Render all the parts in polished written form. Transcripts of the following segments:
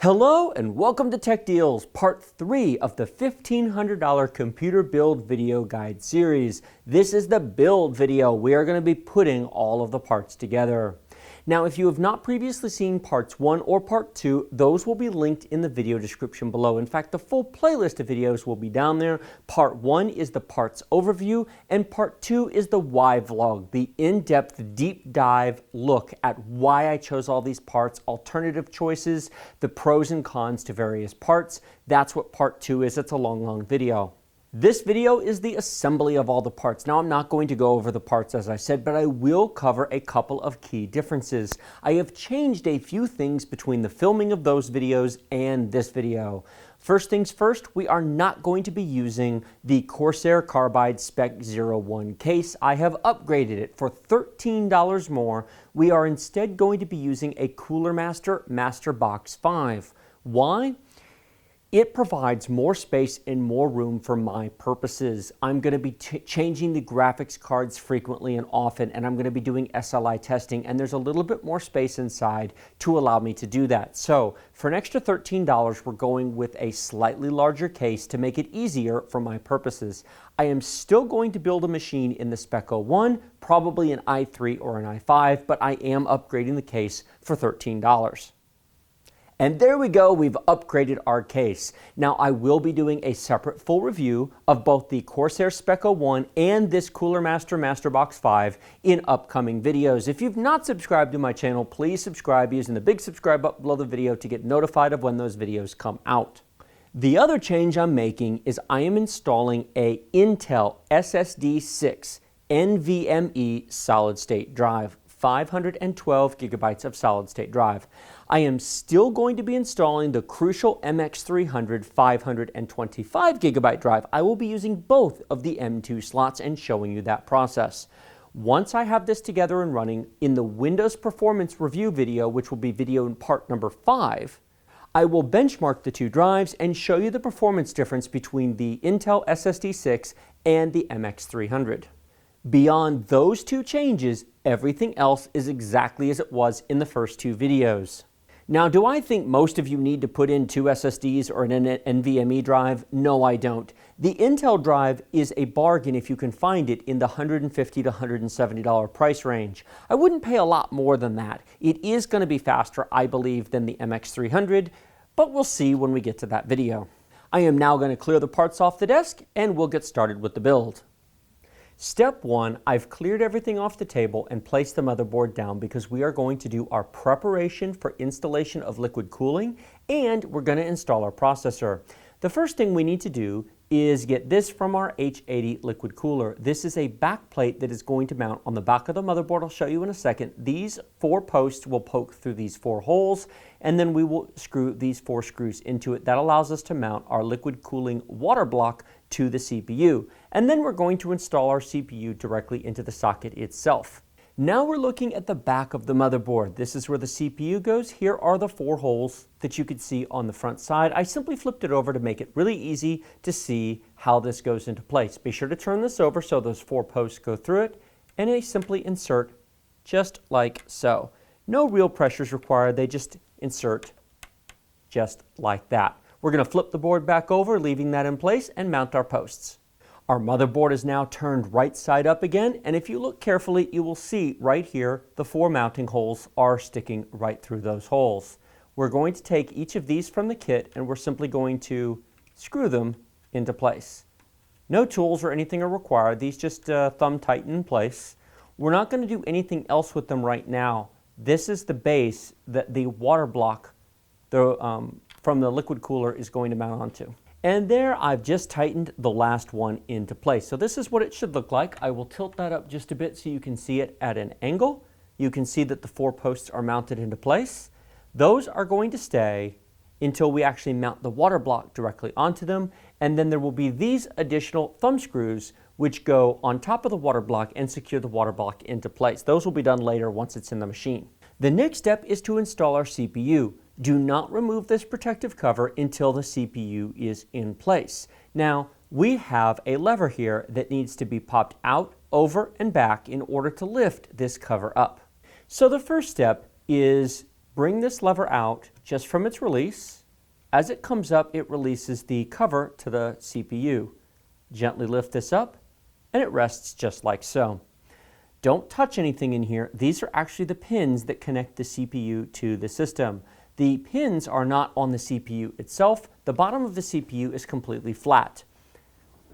Hello and welcome to Tech Deals, part 3 of the $1,500 computer build video guide series. This is the build video. We are going to be putting all of the parts together. Now, if you have not previously seen parts 1 or part 2, those will be linked in the video description below. In fact, the full playlist of videos will be down there. Part 1 is the parts overview, and part 2 is the why vlog, the in-depth, deep dive look at why I chose all these parts, alternative choices, the pros and cons to various parts. That's what part 2 is. It's a long video. This video is the assembly of all the parts. Now, I'm not going to go over the parts as I said, but I will cover a couple of key differences. I have changed a few things between the filming of those videos and this video. First things first, we are not going to be using the Corsair Carbide Spec 01 case. I have upgraded it for $13 more. We are instead going to be using a Cooler Master Master Box 5. Why? It provides more space and more room for my purposes. I'm going to be changing the graphics cards frequently and often, and I'm going to be doing SLI testing, and there's a little bit more space inside to allow me to do that. So for an extra $13, we're going with a slightly larger case to make it easier for my purposes. I am still going to build a machine in the Spec 01, probably an i3 or an i5, but I am upgrading the case for $13. And there we go, we've upgraded our case. Now, I will be doing a separate full review of both the Corsair Spec 01 and this Cooler Master Master Box 5 in upcoming videos. If you've not subscribed to my channel, please subscribe using the big subscribe button below the video to get notified of when those videos come out. The other change I'm making is I am installing a Intel SSD 6 NVMe solid state drive. 512 gigabytes of solid state drive. I am still going to be installing the crucial MX300 525 gigabyte drive. I will be using both of the M2 slots and showing you that process. Once I have this together and running, in the Windows Performance Review video, which will be video in part number 5, I will benchmark the two drives and show you the performance difference between the Intel SSD 6 and the MX300. Beyond those two changes, everything else is exactly as it was in the first two videos. Now, do I think most of you need to put in two SSDs or an NVMe drive? No, I don't. The Intel drive is a bargain if you can find it in the $150 to $170 price range. I wouldn't pay a lot more than that. It is going to be faster, I believe, than the MX300, but we'll see when we get to that video. I am now going to clear the parts off the desk and we'll get started with the build. Step 1, I've cleared everything off the table and placed the motherboard down because we are going to do our preparation for installation of liquid cooling, and we're going to install our processor. The first thing we need to do is get this from our H80 liquid cooler. This is a back plate that is going to mount on the back of the motherboard. I'll show you in a second. These 4 posts will poke through these 4 holes, and then we will screw these 4 screws into it. That allows us to mount our liquid cooling water block to the CPU. And then we're going to install our CPU directly into the socket itself. Now we're looking at the back of the motherboard. This is where the CPU goes. Here are the 4 holes that you could see on the front side. I simply flipped it over to make it really easy to see how this goes into place. Be sure to turn this over so those 4 posts go through it, and they simply insert just like so. No real pressures required, they just insert just like that. We're going to flip the board back over, leaving that in place, and mount our posts. Our motherboard is now turned right side up again, and if you look carefully, you will see right here the 4 mounting holes are sticking right through those holes. We're going to take each of these from the kit, and we're simply going to screw them into place. No tools or anything are required. These just thumb tighten in place. We're not going to do anything else with them right now. This is the base that the water block from the liquid cooler is going to mount onto. And there I've just tightened the last one into place. So this is what it should look like. I will tilt that up just a bit so you can see it at an angle. You can see that the 4 posts are mounted into place. Those are going to stay until we actually mount the water block directly onto them. And then there will be these additional thumb screws which go on top of the water block and secure the water block into place. Those will be done later once it's in the machine. The next step is to install our CPU. Do not remove this protective cover until the CPU is in place. Now, we have a lever here that needs to be popped out, over, and back in order to lift this cover up. So the first step is bring this lever out just from its release. As it comes up, it releases the cover to the CPU. Gently lift this up, and it rests just like so. Don't touch anything in here. These are actually the pins that connect the CPU to the system. The pins are not on the CPU itself. The bottom of the CPU is completely flat.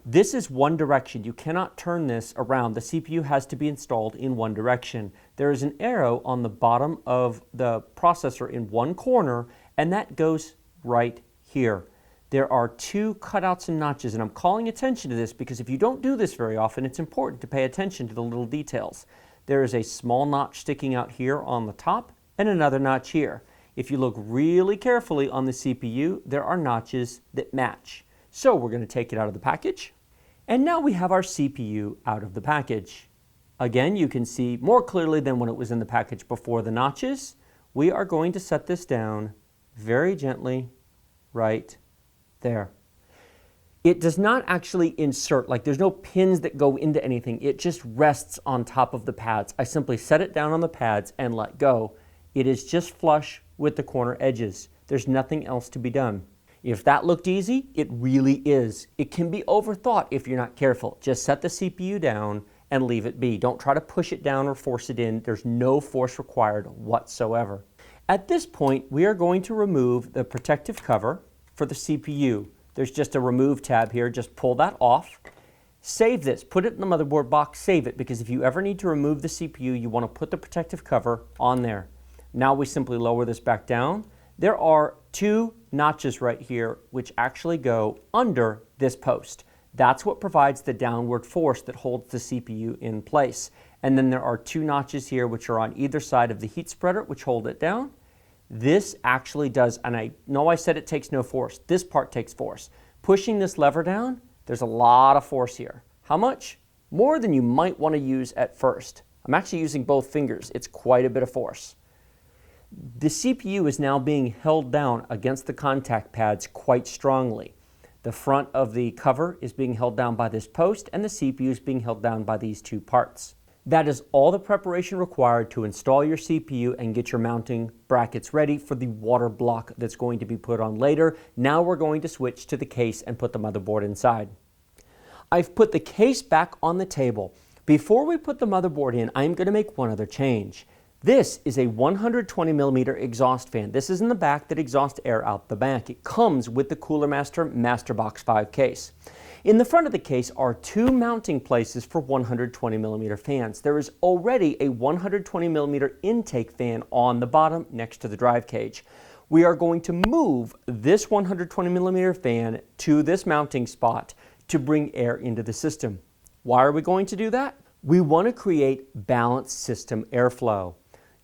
This is one direction. You cannot turn this around. The CPU has to be installed in one direction. There is an arrow on the bottom of the processor in one corner, and that goes right here. There are two cutouts and notches, and I'm calling attention to this because if you don't do this very often, it's important to pay attention to the little details. There is a small notch sticking out here on the top and another notch here. If you look really carefully on the CPU, there are notches that match. So we're going to take it out of the package. And now we have our CPU out of the package. Again, you can see more clearly than when it was in the package before the notches. We are going to set this down very gently right there. It does not actually insert, like there's no pins that go into anything. It just rests on top of the pads. I simply set it down on the pads and let go. It is just flush with the corner edges. There's nothing else to be done. If that looked easy, it really is. It can be overthought if you're not careful. Just set the CPU down and leave it be. Don't try to push it down or force it in. There's no force required whatsoever. At this point, we are going to remove the protective cover for the CPU. There's just a remove tab here. Just pull that off. Save this. Put it in the motherboard box. Save it, because if you ever need to remove the CPU, you want to put the protective cover on there. Now we simply lower this back down. There are two notches right here which actually go under this post. That's what provides the downward force that holds the CPU in place. And then there are two notches here which are on either side of the heat spreader which hold it down. This actually does, and I know I said it takes no force. This part takes force. Pushing this lever down, there's a lot of force here. How much? More than you might want to use at first. I'm actually using both fingers. It's quite a bit of force. The CPU is now being held down against the contact pads quite strongly. The front of the cover is being held down by this post, and the CPU is being held down by these two parts. That is all the preparation required to install your CPU and get your mounting brackets ready for the water block that's going to be put on later. Now we're going to switch to the case and put the motherboard inside. I've put the case back on the table. Before we put the motherboard in, I'm going to make one other change. This is a 120mm exhaust fan. This is in the back that exhausts air out the back. It comes with the Cooler Master Master Box 5 case. In the front of the case are two mounting places for 120mm fans. There is already a 120mm intake fan on the bottom next to the drive cage. We are going to move this 120mm fan to this mounting spot to bring air into the system. Why are we going to do that? We want to create balanced system airflow.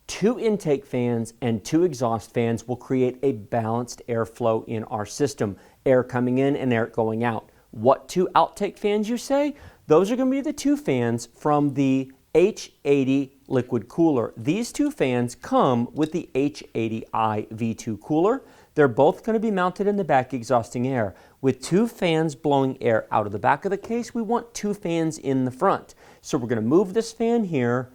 Two intake fans and two exhaust fans will create a balanced airflow in our system. Air coming in and air going out. What two outtake fans, you say? Those are going to be the two fans from the H80 liquid cooler. These two fans come with the H80i V2 cooler. They're both going to be mounted in the back exhausting air. With two fans blowing air out of the back of the case, we want two fans in the front. So we're going to move this fan here,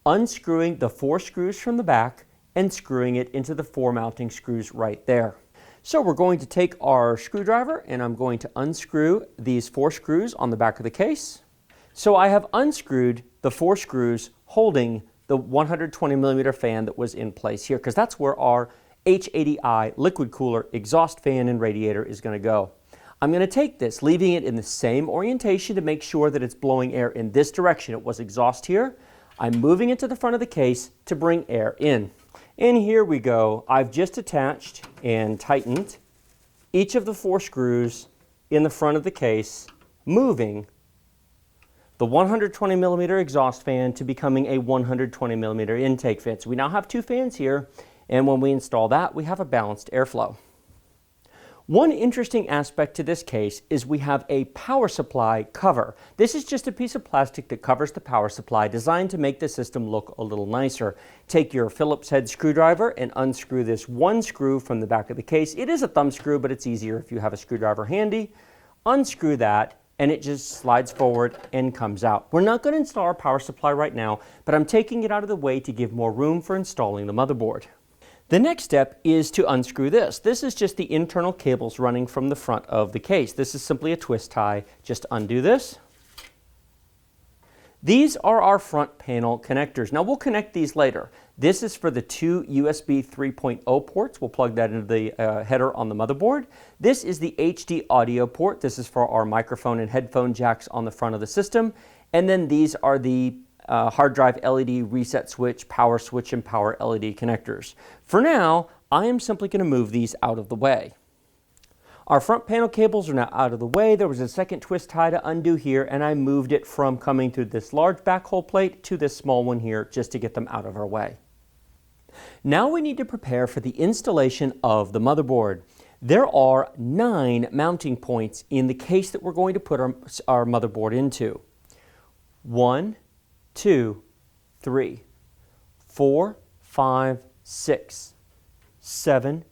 unscrewing the four screws from the back and screwing it into the four mounting screws right there. So we're going to take our screwdriver and I'm going to unscrew these four screws on the back of the case. So I have unscrewed the four screws holding the 120mm fan that was in place here, because that's where our H80i liquid cooler exhaust fan and radiator is going to go. I'm going to take this, leaving it in the same orientation to make sure that it's blowing air in this direction. It was exhaust here. I'm moving it to the front of the case to bring air in. And here we go. I've just attached and tightened each of the four screws in the front of the case, moving the 120mm exhaust fan to becoming a 120mm intake fan. So we now have two fans here, and when we install that, we have a balanced airflow. One interesting aspect to this case is we have a power supply cover. This is just a piece of plastic that covers the power supply, designed to make the system look a little nicer. Take your Phillips head screwdriver and unscrew this one screw from the back of the case. It is a thumb screw, but it's easier if you have a screwdriver handy. Unscrew that, and it just slides forward and comes out. We're not going to install our power supply right now, but I'm taking it out of the way to give more room for installing the motherboard. The next step is to unscrew this. This is just the internal cables running from the front of the case. This is simply a twist tie. Just undo this. These are our front panel connectors. Now we'll connect these later. This is for the two USB 3.0 ports. We'll plug that into the header on the motherboard. This is the HD audio port. This is for our microphone and headphone jacks on the front of the system. And then these are the hard drive LED reset switch, and power LED connectors. For now, I am simply going to move these out of the way. Our front panel cables are now out of the way. There was a second twist tie to undo here, and I moved it from coming through this large backhole plate to this small one here just to get them out of our way. Now we need to prepare for the installation of the motherboard. There are 9 mounting points in the case that we're going to put our motherboard into. 1, 2, 3, 4, 5, 6, 7,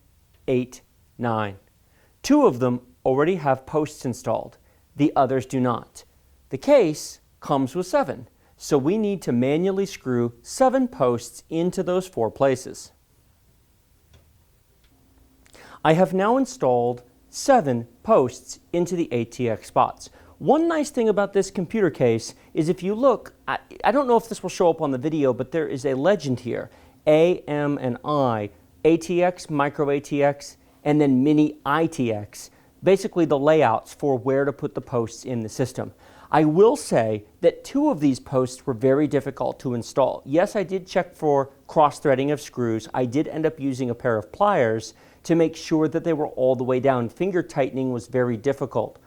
8, 9. 2 of them already have posts installed. The others do not. The case comes with 7, so we need to manually screw 7 posts into those 4 places. I have now installed 7 posts into the ATX spots. One nice thing about this computer case is if you look, I don't know if this will show up on the video, but there is a legend here, A, M, and I, ATX, Micro ATX, and then Mini ITX, basically the layouts for where to put the posts in the system. I will say that 2 of these posts were very difficult to install. Yes, I did check for cross-threading of screws. I did end up using a pair of pliers to make sure that they were all the way down. Finger tightening was very difficult.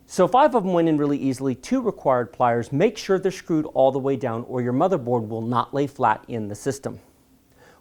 So 5 of them went in really easily. 2 required pliers. Make sure they're screwed all the way down or your motherboard will not lay flat in the system.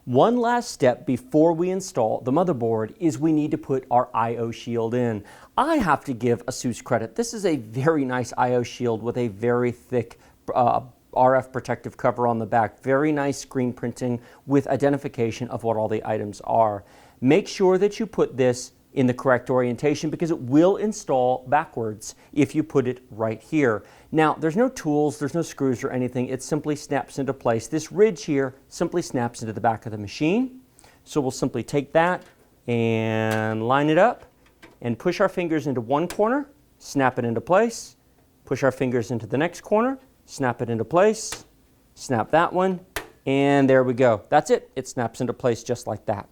One last step before we install the motherboard is we need to put our I/O shield in. I have to give ASUS credit. This is a very nice I/O shield with a very thick RF protective cover on the back. Very nice screen printing with identification of what all the items are. Make sure that you put this in the correct orientation because it will install backwards if you put it right here. Now, there's no tools, there's no screws or anything. It simply snaps into place. This ridge here simply snaps into the back of the machine. So we'll simply take that and line it up and push our fingers into one corner, snap it into place, push our fingers into the next corner, snap it into place, snap that one, and there we go. That's it. It snaps into place just like that.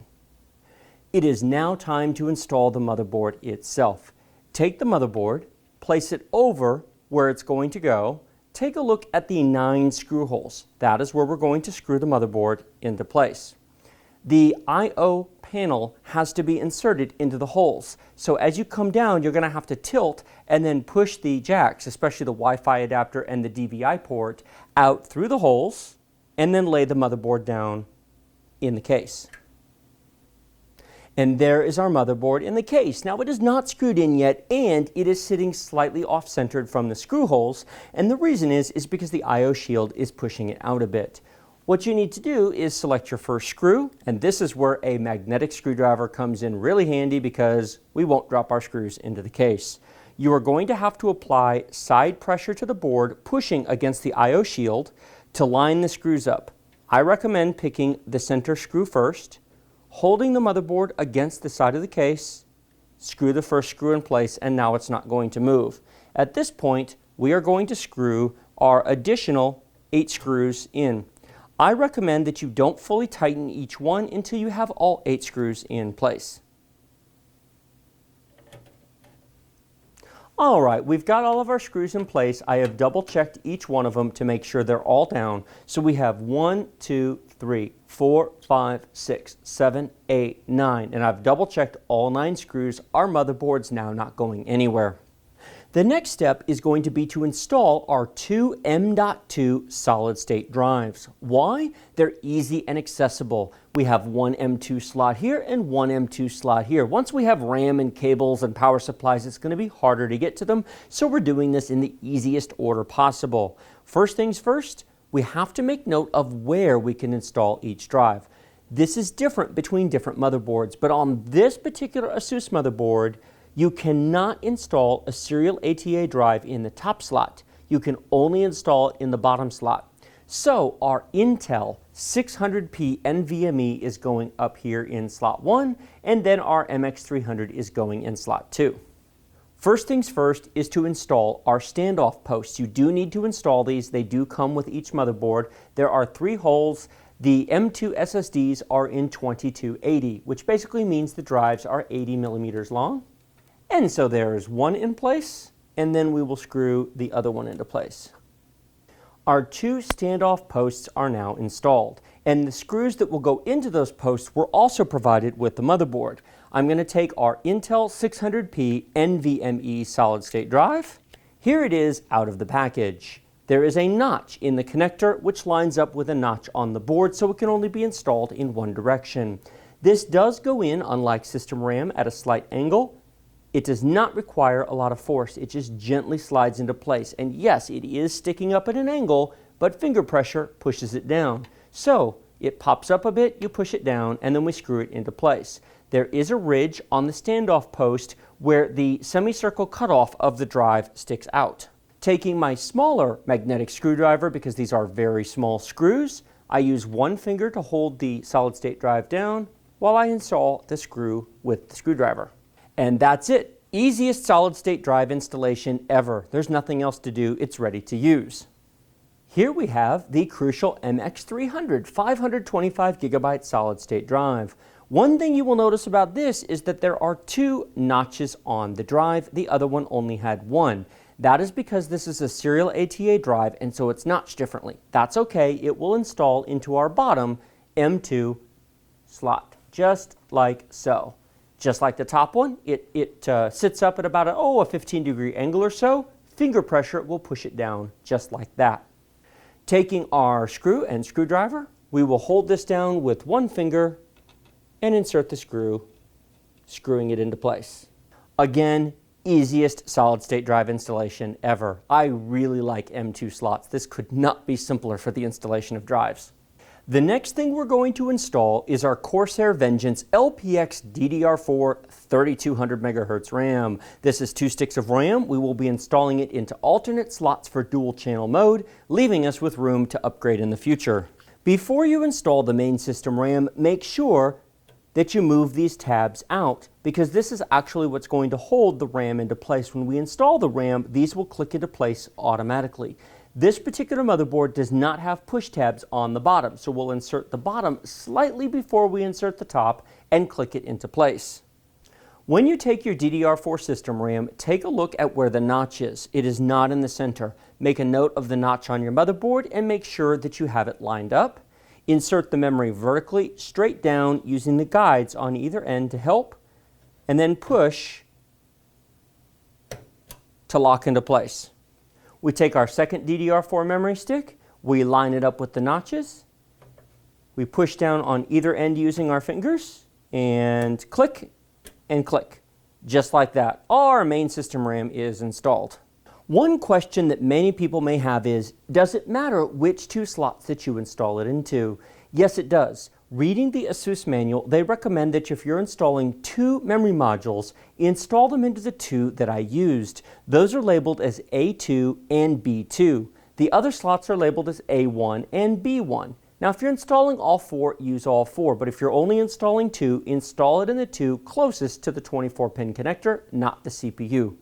It is now time to install the motherboard itself. Take the motherboard, place it over where it's going to go. Take a look at the 9 screw holes. That is where we're going to screw the motherboard into place. The I/O panel has to be inserted into the holes. So as you come down, you're going to have to tilt and then push the jacks, especially the Wi-Fi adapter and the DVI port, out through the holes and then lay the motherboard down in the case. And there is our motherboard in the case. Now it is not screwed in yet and it is sitting slightly off-centered from the screw holes, and the reason is because the I/O shield is pushing it out a bit. What you need to do is select your first screw, and this is where a magnetic screwdriver comes in really handy because we won't drop our screws into the case. You are going to have to apply side pressure to the board, pushing against the I/O shield to line the screws up. I recommend picking the center screw first, holding the motherboard against the side of the case, screw the first screw in place, and now it's not going to move. At this point, we are going to screw our additional 8 screws in. I recommend that you don't fully tighten each one until you have all 8 screws in place. All right, we've got all of our screws in place. I have double checked each one of them to make sure they're all down. So we have 1, 2, 3, 4, 5, 6, 7, 8, 9. And I've double checked all 9 screws. Our motherboard's now not going anywhere. The next step is going to be to install our 2 M.2 solid state drives. Why? They're easy and accessible. We have one M2 slot here and one M2 slot here. Once we have RAM and cables and power supplies, it's going to be harder to get to them, so we're doing this in the easiest order possible. First things first, we have to make note of where we can install each drive. This is different between different motherboards, but on this particular ASUS motherboard, you cannot install a serial ATA drive in the top slot. You can only install it in the bottom slot. So our Intel i7-7700k NVMe is going up here in slot 1, and then our MX300 is going in slot 2. First things first is to install our standoff posts. You do need to install these. They do come with each motherboard. There are 3 holes. The M2 SSDs are in 2280, which basically means the drives are 80 millimeters long. And so there's one in place, and then we will screw the other one into place. Our 2 standoff posts are now installed, and the screws that will go into those posts were also provided with the motherboard. I'm going to take our Intel 600p NVMe solid-state drive. Here it is out of the package. There is a notch in the connector which lines up with a notch on the board, so it can only be installed in one direction. This does go in, unlike system RAM, at a slight angle. It does not require a lot of force. It just gently slides into place. And yes, it is sticking up at an angle, but finger pressure pushes it down. So it pops up a bit, you push it down, and then we screw it into place. There is a ridge on the standoff post where the semicircle cutoff of the drive sticks out. Taking my smaller magnetic screwdriver, because these are very small screws, I use one finger to hold the solid-state drive down while I install the screw with the screwdriver. And that's it. Easiest solid-state drive installation ever. There's nothing else to do. It's ready to use. Here we have the crucial MX300 525 gigabyte solid-state drive. One thing you will notice about this is that there are 2 notches on the drive. The other one only had 1. That is because this is a serial ATA drive, and so it's notched differently. That's okay. It will install into our bottom M2 slot, just like so. Just like the top one, it sits up at about a 15-degree angle or so. Finger pressure will push it down just like that. Taking our screw and screwdriver, we will hold this down with one finger and insert the screw, screwing it into place. Again, easiest solid-state drive installation ever. I really like M2 slots. This could not be simpler for the installation of drives. The next thing we're going to install is our Corsair Vengeance LPX DDR4 3200 MHz RAM. This is 2 sticks of RAM. We will be installing it into alternate slots for dual channel mode, leaving us with room to upgrade in the future. Before you install the main system RAM, make sure that you move these tabs out, because this is actually what's going to hold the RAM into place. When we install the RAM, these will click into place automatically. This particular motherboard does not have push tabs on the bottom, so we'll insert the bottom slightly before we insert the top and click it into place. When you take your DDR4 system RAM, take a look at where the notch is. It is not in the center. Make a note of the notch on your motherboard and make sure that you have it lined up. Insert the memory vertically, straight down, using the guides on either end to help, and then push to lock into place. We take our second DDR4 memory stick, we line it up with the notches, we push down on either end using our fingers, and click, just like that. Our main system RAM is installed. One question that many people may have is, does it matter which 2 slots that you install it into? Yes, it does. Reading the ASUS manual, they recommend that if you're installing 2 memory modules, install them into the 2 that I used. Those are labeled as A2 and B2. The other slots are labeled as A1 and B1. Now, if you're installing all 4, use all 4, but if you're only installing 2, install it in the 2 closest to the 24-pin connector, not the CPU.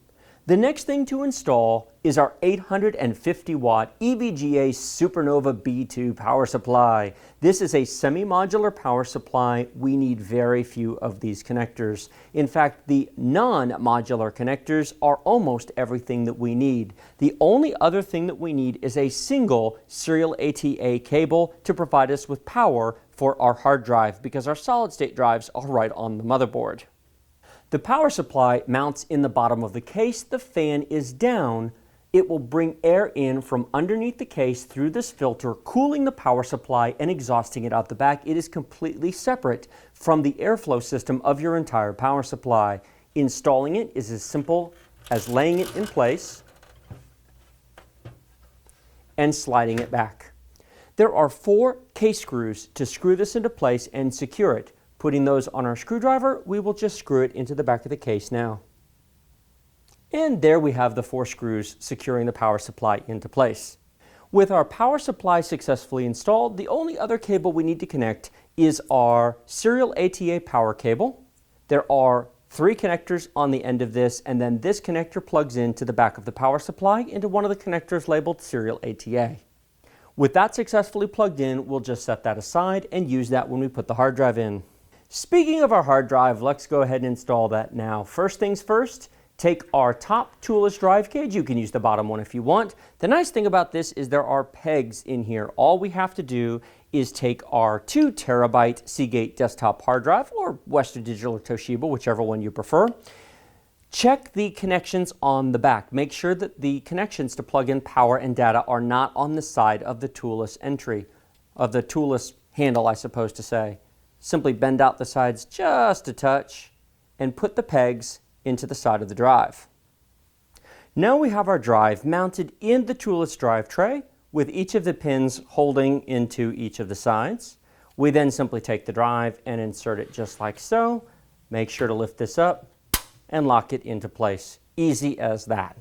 The next thing to install is our 850-watt EVGA Supernova B2 power supply. This is a semi-modular power supply. We need very few of these connectors. In fact, the non-modular connectors are almost everything that we need. The only other thing that we need is a single serial ATA cable to provide us with power for our hard drive, because our solid-state drives are right on the motherboard. The power supply mounts in the bottom of the case. The fan is down. It will bring air in from underneath the case through this filter, cooling the power supply and exhausting it out the back. It is completely separate from the airflow system of your entire power supply. Installing it is as simple as laying it in place and sliding it back. There are 4 case screws to screw this into place and secure it. Putting those on our screwdriver, we will just screw it into the back of the case now. And there we have the 4 screws securing the power supply into place. With our power supply successfully installed, the only other cable we need to connect is our serial ATA power cable. There are 3 connectors on the end of this, and then this connector plugs into the back of the power supply into one of the connectors labeled serial ATA. With that successfully plugged in, we'll just set that aside and use that when we put the hard drive in. Speaking of our hard drive, let's go ahead and install that now. First things first, take our top toolless drive cage. You can use the bottom one if you want. The nice thing about this is there are pegs in here. All we have to do is take our 2 terabyte Seagate desktop hard drive, or Western Digital or Toshiba, whichever one you prefer. Check the connections on the back. Make sure that the connections to plug in power and data are not on the side of the toolless entry, of the toolless handle, I suppose to say. Simply bend out the sides just a touch and put the pegs into the side of the drive. Now we have our drive mounted in the toolless drive tray with each of the pins holding into each of the sides. We then simply take the drive and insert it just like so. Make sure to lift this up and lock it into place. Easy as that.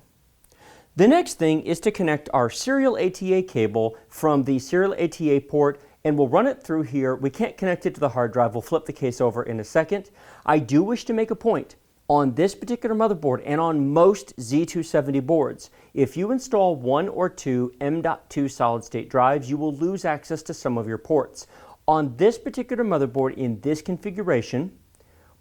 The next thing is to connect our serial ATA cable from the serial ATA port, and we'll run it through here. We can't connect it to the hard drive. We'll flip the case over in a second. I do wish to make a point. On this particular motherboard and on most Z270 boards, if you install 1 or 2 M.2 solid-state drives, you will lose access to some of your ports. On this particular motherboard in this configuration,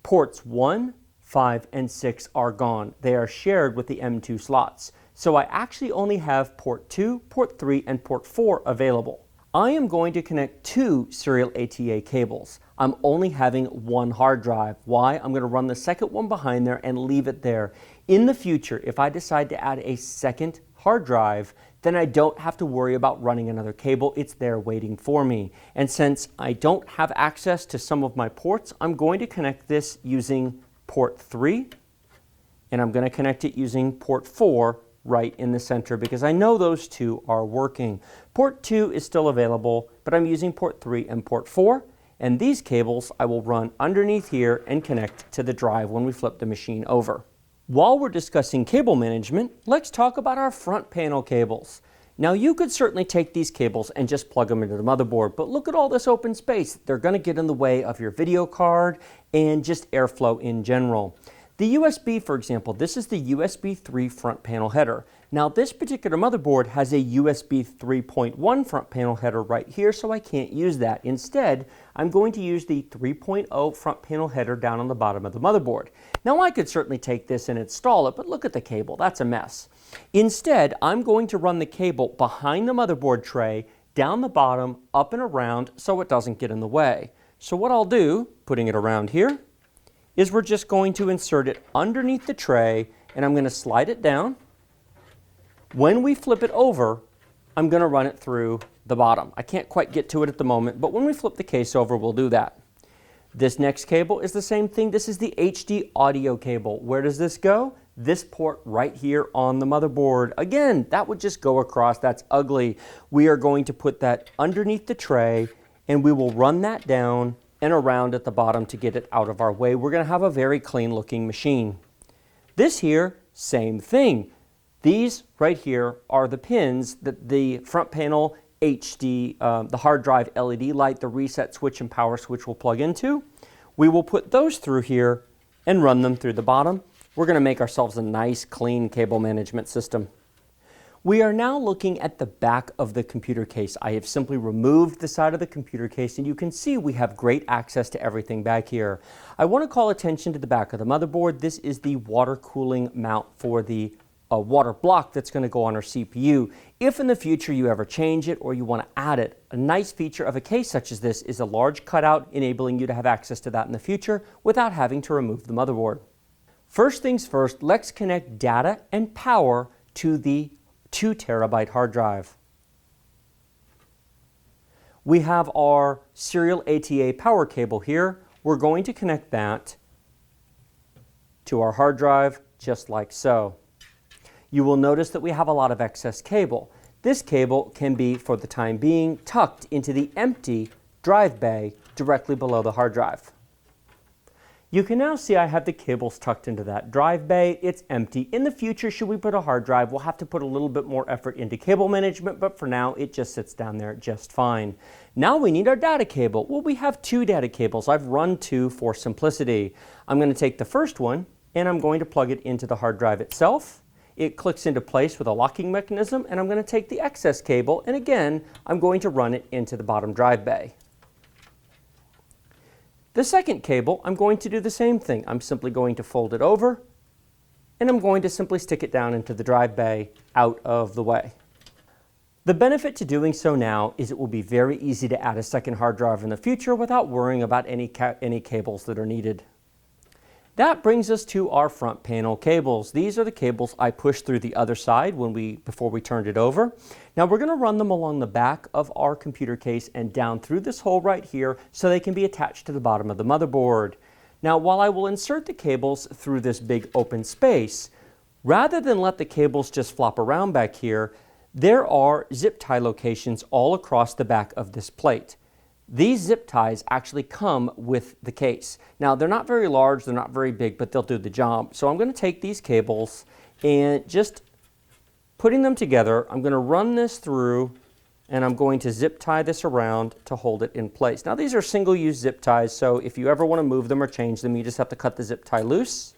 ports 1, 5, and 6 are gone. They are shared with the M.2 slots. So I actually only have port 2, port 3, and port 4 available. I am going to connect 2 serial ATA cables. I'm only having 1 hard drive. Why? I'm going to run the second one behind there and leave it there. In the future, if I decide to add a second hard drive, then I don't have to worry about running another cable. It's there waiting for me. And since I don't have access to some of my ports, I'm going to connect this using port 3, and I'm going to connect it using port 4 right in the center because I know those 2 are working. Port 2 is still available, but I'm using port 3 and port 4, and these cables I will run underneath here and connect to the drive when we flip the machine over. While we're discussing cable management, let's talk about our front panel cables. Now you could certainly take these cables and just plug them into the motherboard, but look at all this open space. They're going to get in the way of your video card and just airflow in general. The USB, for example, this is the USB 3 front panel header. Now this particular motherboard has a USB 3.1 front panel header right here, so I can't use that. Instead, I'm going to use the 3.0 front panel header down on the bottom of the motherboard. Now I could certainly take this and install it, but look at the cable, that's a mess. Instead, I'm going to run the cable behind the motherboard tray, down the bottom, up and around, so it doesn't get in the way. So what I'll do, putting it around here, is we're just going to insert it underneath the tray, and I'm going to slide it down. When we flip it over, I'm going to run it through the bottom. I can't quite get to it at the moment, but when we flip the case over, we'll do that. This next cable is the same thing. This is the HD audio cable. Where does this go? This port right here on the motherboard. Again, that would just go across. That's ugly. We are going to put that underneath the tray, and we will run that down and around at the bottom to get it out of our way. We're going to have a very clean looking machine. This here, same thing. These right here are the pins that the front panel HD, the hard drive LED light, the reset switch and power switch will plug into. We will put those through here and run them through the bottom. We're going to make ourselves a nice clean cable management system. We are now looking at the back of the computer case. I have simply removed the side of the computer case, and you can see we have great access to everything back here. I want to call attention to the back of the motherboard. This is the water cooling mount for the water block that's going to go on our CPU. If in the future you ever change it or you want to add it, a nice feature of a case such as this is a large cutout enabling you to have access to that in the future without having to remove the motherboard. First things first, let's connect data and power to the 2 terabyte hard drive. We have our serial ATA power cable here. We're going to connect that to our hard drive just like so. You will notice that we have a lot of excess cable. This cable can be, for the time being, tucked into the empty drive bay directly below the hard drive. You can now see I have the cables tucked into that drive bay. It's empty. In the future, should we put a hard drive, we'll have to put a little bit more effort into cable management, but for now, it just sits down there just fine. Now we need our data cable. Well, we have two data cables. I've run two for simplicity. I'm going to take the first one, and I'm going to plug it into the hard drive itself. It clicks into place with a locking mechanism, and I'm going to take the excess cable, and again, I'm going to run it into the bottom drive bay. The second cable, I'm going to do the same thing. I'm simply going to fold it over, and I'm going to simply stick it down into the drive bay out of the way. The benefit to doing so now is it will be very easy to add a second hard drive in the future without worrying about any cables that are needed. That brings us to our front panel cables. These are the cables I pushed through the other side before we turned it over. Now we're going to run them along the back of our computer case and down through this hole right here so they can be attached to the bottom of the motherboard. Now while I will insert the cables through this big open space, rather than let the cables just flop around back here, there are zip tie locations all across the back of this plate. These zip ties actually come with the case. Now they're not very large, they're not very big, but they'll do the job. So I'm going to take these cables and just putting them together, I'm going to run this through and I'm going to zip tie this around to hold it in place. Now these are single-use zip ties, so if you ever want to move them or change them, you just have to cut the zip tie loose.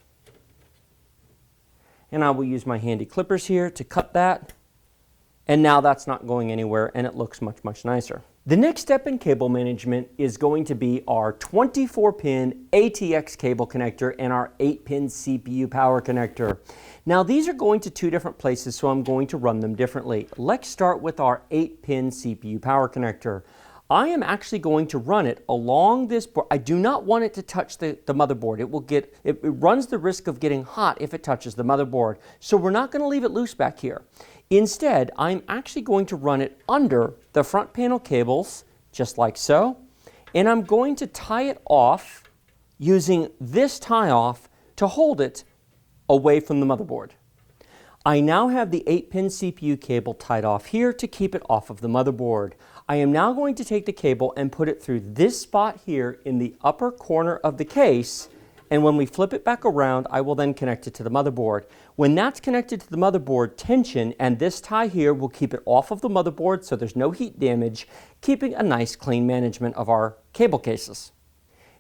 And I will use my handy clippers here to cut that. And now that's not going anywhere and it looks much, much nicer. The next step in cable management is going to be our 24-pin ATX cable connector and our 8-pin CPU power connector. Now these are going to two different places, so I'm going to run them differently. Let's start with our 8-pin CPU power connector. I am actually going to run it along this board. I do not want it to touch the motherboard. It runs the risk of getting hot if it touches the motherboard. So we're not going to leave it loose back here. Instead, I'm actually going to run it under the front panel cables, just like so, and I'm going to tie it off using this tie-off to hold it away from the motherboard. I now have the 8-pin CPU cable tied off here to keep it off of the motherboard. I am now going to take the cable and put it through this spot here in the upper corner of the case, and when we flip it back around, I will then connect it to the motherboard. When that's connected to the motherboard, tension and this tie here will keep it off of the motherboard so there's no heat damage, keeping a nice clean management of our cable cases.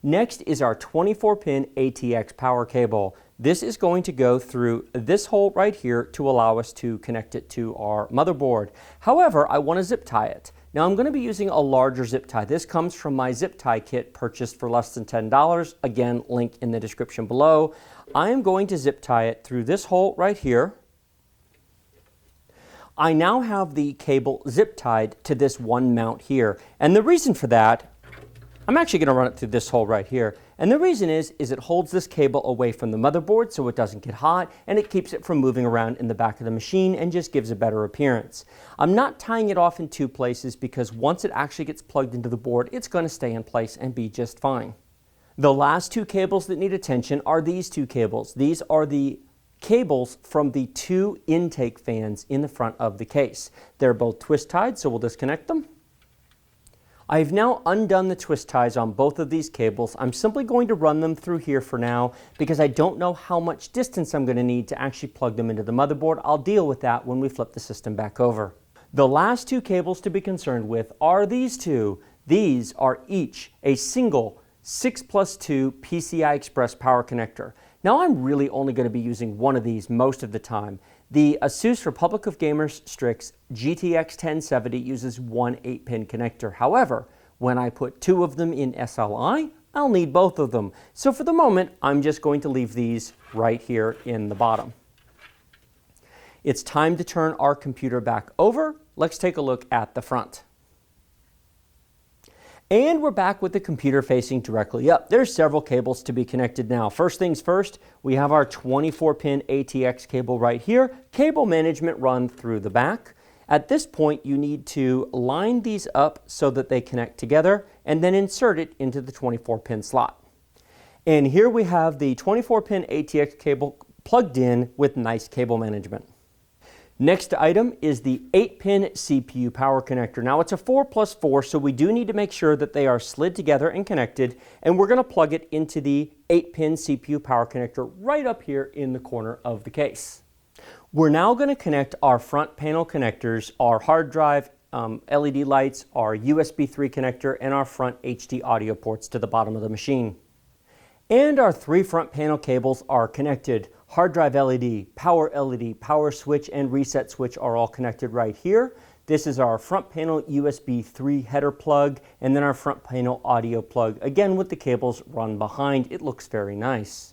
Next is our 24-pin ATX power cable. This is going to go through this hole right here to allow us to connect it to our motherboard. However, I want to zip tie it. Now I'm going to be using a larger zip tie. This comes from my zip tie kit purchased for less than $10. Again, link in the description below. I am going to zip tie it through this hole right here. I now have the cable zip tied to this one mount here. And the reason for that, I'm actually going to run it through this hole right here. And the reason is it holds this cable away from the motherboard so it doesn't get hot, and it keeps it from moving around in the back of the machine and just gives a better appearance. I'm not tying it off in two places because once it actually gets plugged into the board, it's going to stay in place and be just fine. The last two cables that need attention are these two cables. These are the cables from the two intake fans in the front of the case. They're both twist tied, so we'll disconnect them. I've now undone the twist ties on both of these cables. I'm simply going to run them through here for now because I don't know how much distance I'm going to need to actually plug them into the motherboard. I'll deal with that when we flip the system back over. The last two cables to be concerned with are these two. These are each a single 6+2 PCI Express power connector. Now I'm really only going to be using one of these most of the time. The ASUS Republic of Gamers Strix GTX 1070 uses one 8-pin connector. However, when I put two of them in SLI, I'll need both of them. So for the moment, I'm just going to leave these right here in the bottom. It's time to turn our computer back over. Let's take a look at the front. And we're back with the computer facing directly up. There's several cables to be connected now. First things first, we have our 24-pin ATX cable right here. Cable management run through the back. At this point, you need to line these up so that they connect together and then insert it into the 24-pin slot. And here we have the 24-pin ATX cable plugged in with nice cable management. Next item is the 8-pin CPU power connector. Now it's a 4+4, so we do need to make sure that they are slid together and connected, and we're going to plug it into the 8-pin CPU power connector right up here in the corner of the case. We're now going to connect our front panel connectors, our hard drive, LED lights, our USB 3 connector, and our front HD audio ports to the bottom of the machine. And our 3 front panel cables are connected. Hard drive LED, power switch, and reset switch are all connected right here. This is our front panel USB 3 header plug, and then our front panel audio plug, again with the cables run behind. It looks very nice.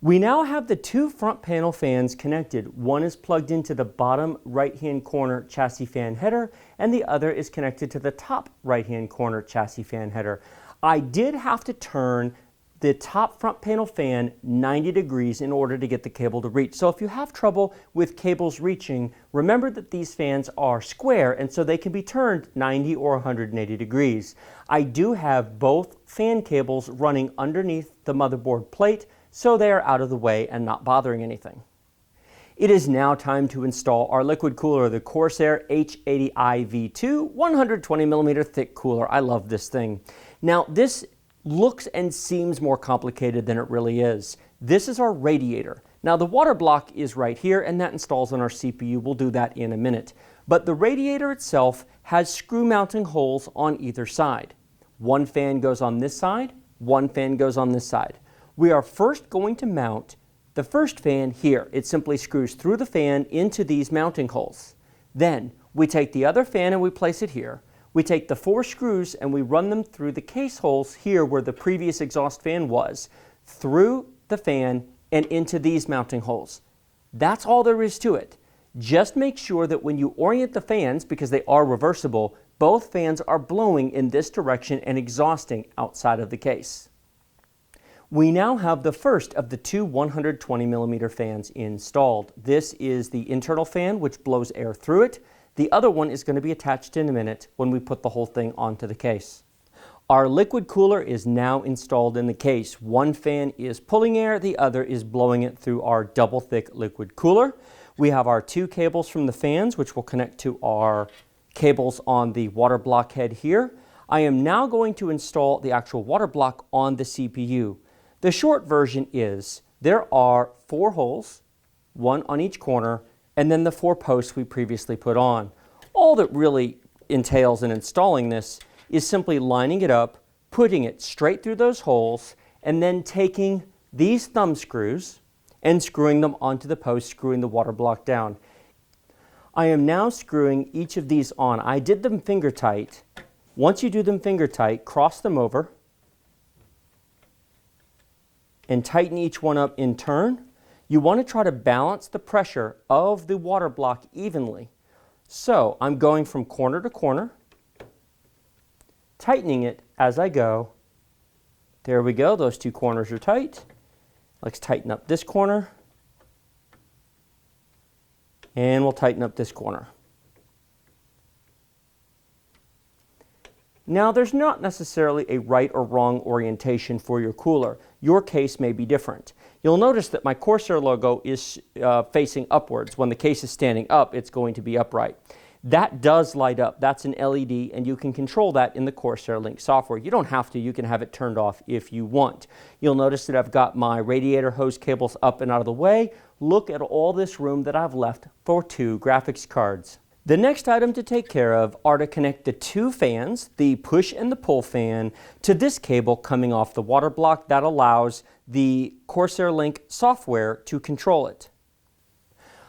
We now have the 2 front panel fans connected. One is plugged into the bottom right-hand corner chassis fan header, and the other is connected to the top right-hand corner chassis fan header. I did have to turn the top front panel fan 90 degrees in order to get the cable to reach. So if you have trouble with cables reaching, remember that these fans are square, and so they can be turned 90 or 180 degrees. I do have both fan cables running underneath the motherboard plate, so they are out of the way and not bothering anything. It is now time to install our liquid cooler, the Corsair H80i V2 120mm thick cooler. I love this thing. Now this looks and seems more complicated than it really is. This is our radiator. Now the water block is right here, and that installs on our CPU. We'll do that in a minute. But the radiator itself has screw mounting holes on either side. One fan goes on this side, one fan goes on this side. We are first going to mount the first fan here. It simply screws through the fan into these mounting holes. Then we take the other fan and we place it here. We take the 4 screws and we run them through the case holes here where the previous exhaust fan was, through the fan and into these mounting holes. That's all there is to it. Just make sure that when you orient the fans, because they are reversible, both fans are blowing in this direction and exhausting outside of the case. We now have the first of the 2 120mm fans installed. This is the internal fan, which blows air through it. The other one is going to be attached in a minute when we put the whole thing onto the case. Our liquid cooler is now installed in the case. One fan is pulling air, the other is blowing it through our double thick liquid cooler. We have our 2 cables from the fans, which will connect to our cables on the water block head here. I am now going to install the actual water block on the CPU. The short version is there are 4 holes, 1 on each corner, and then the 4 posts we previously put on. All that really entails in installing this is simply lining it up, putting it straight through those holes, and then taking these thumb screws and screwing them onto the post, screwing the water block down. I am now screwing each of these on. I did them finger tight. Once you do them finger tight, cross them over and tighten each one up in turn. You want to try to balance the pressure of the water block evenly. So I'm going from corner to corner, tightening it as I go. There we go, those 2 corners are tight. Let's tighten up this corner. And we'll tighten up this corner. Now, there's not necessarily a right or wrong orientation for your cooler. Your case may be different. You'll notice that my Corsair logo is facing upwards. When the case is standing up, it's going to be upright. That does light up. That's an LED, and you can control that in the Corsair Link software. You don't have to. You can have it turned off if you want. You'll notice that I've got my radiator hose cables up and out of the way. Look at all this room that I've left for 2 graphics cards. The next item to take care of are to connect the 2 fans, the push and the pull fan, to this cable coming off the water block that allows the Corsair Link software to control it.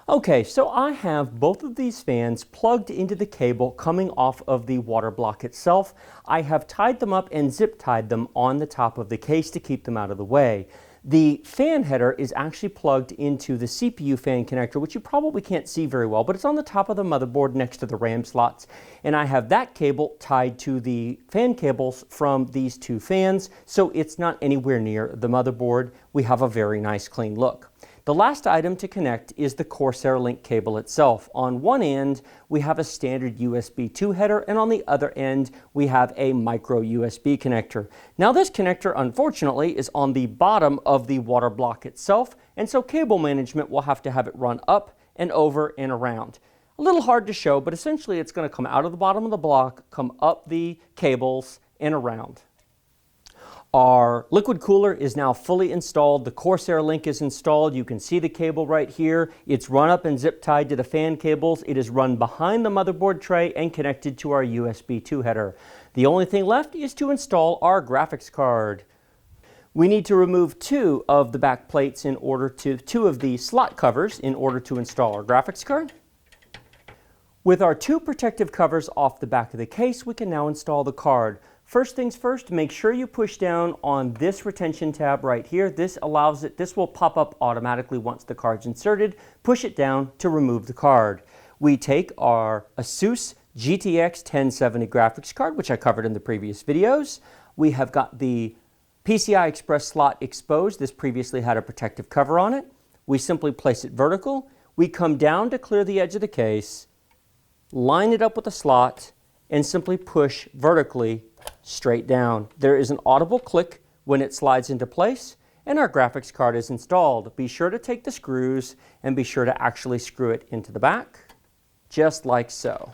Okay, so I have both of these fans plugged into the cable coming off of the water block itself. I have tied them up and zip tied them on the top of the case to keep them out of the way. The fan header is actually plugged into the CPU fan connector, which you probably can't see very well, but it's on the top of the motherboard next to the RAM slots. And I have that cable tied to the fan cables from these 2 fans, so it's not anywhere near the motherboard. We have a very nice clean look. The last item to connect is the Corsair Link cable itself. On one end, we have a standard USB 2 header, and on the other end, we have a micro USB connector. Now this connector, unfortunately, is on the bottom of the water block itself, and so cable management will have to have it run up and over and around. A little hard to show, but essentially it's going to come out of the bottom of the block, come up the cables, and around. Our liquid cooler is now fully installed. The Corsair link is installed. You can see the cable right here. It's run up and zip tied to the fan cables. It is run behind the motherboard tray and connected to our USB 2 header. The only thing left is to install our graphics card. We need to remove two of the back plates two of the slot covers in order to install our graphics card. With our two protective covers off the back of the case, we can now install the card. First things first, make sure you push down on this retention tab right here. This will pop up automatically once the card's inserted. Push it down to remove the card. We take our Asus GTX 1070 graphics card, which I covered in the previous videos. We have got the PCI Express slot exposed. This previously had a protective cover on it. We simply place it vertical. We come down to clear the edge of the case, line it up with the slot, and simply push vertically straight down. There is an audible click when it slides into place, and our graphics card is installed. Be sure to take the screws and be sure to actually screw it into the back, just like so.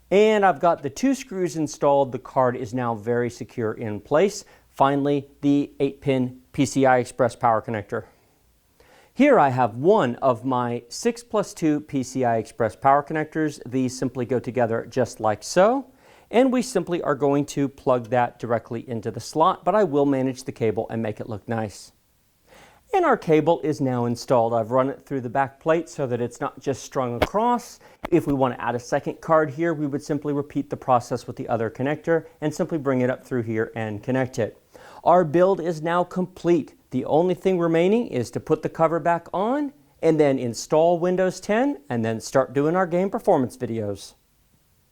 And I've got the two screws installed. The card is now very secure in place. Finally, the 8-pin PCI Express power connector. Here I have one of my 6+2 PCI Express power connectors. These simply go together just like so. And we simply are going to plug that directly into the slot, but I will manage the cable and make it look nice. And our cable is now installed. I've run it through the back plate so that it's not just strung across. If we want to add a second card here, we would simply repeat the process with the other connector and simply bring it up through here and connect it. Our build is now complete. The only thing remaining is to put the cover back on and then install Windows 10 and then start doing our game performance videos.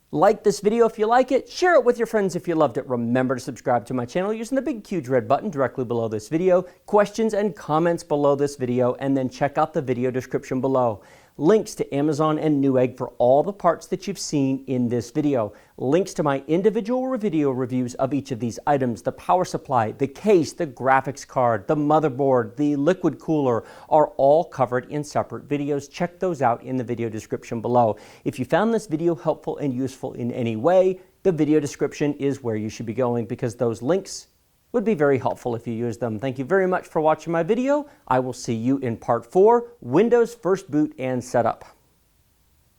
Like this video if you like it, share it with your friends if you loved it. Remember to subscribe to my channel using the big huge red button directly below this video, questions and comments below this video, and then check out the video description below. Links to Amazon and Newegg for all the parts that you've seen in this video. Links to my individual video reviews of each of these items, the power supply, the case, the graphics card, the motherboard, the liquid cooler are all covered in separate videos. Check those out in the video description below. If you found this video helpful and useful in any way, the video description is where you should be going because those links would be very helpful if you use them. Thank you very much for watching my video. I will see you in part 4, Windows First Boot and Setup.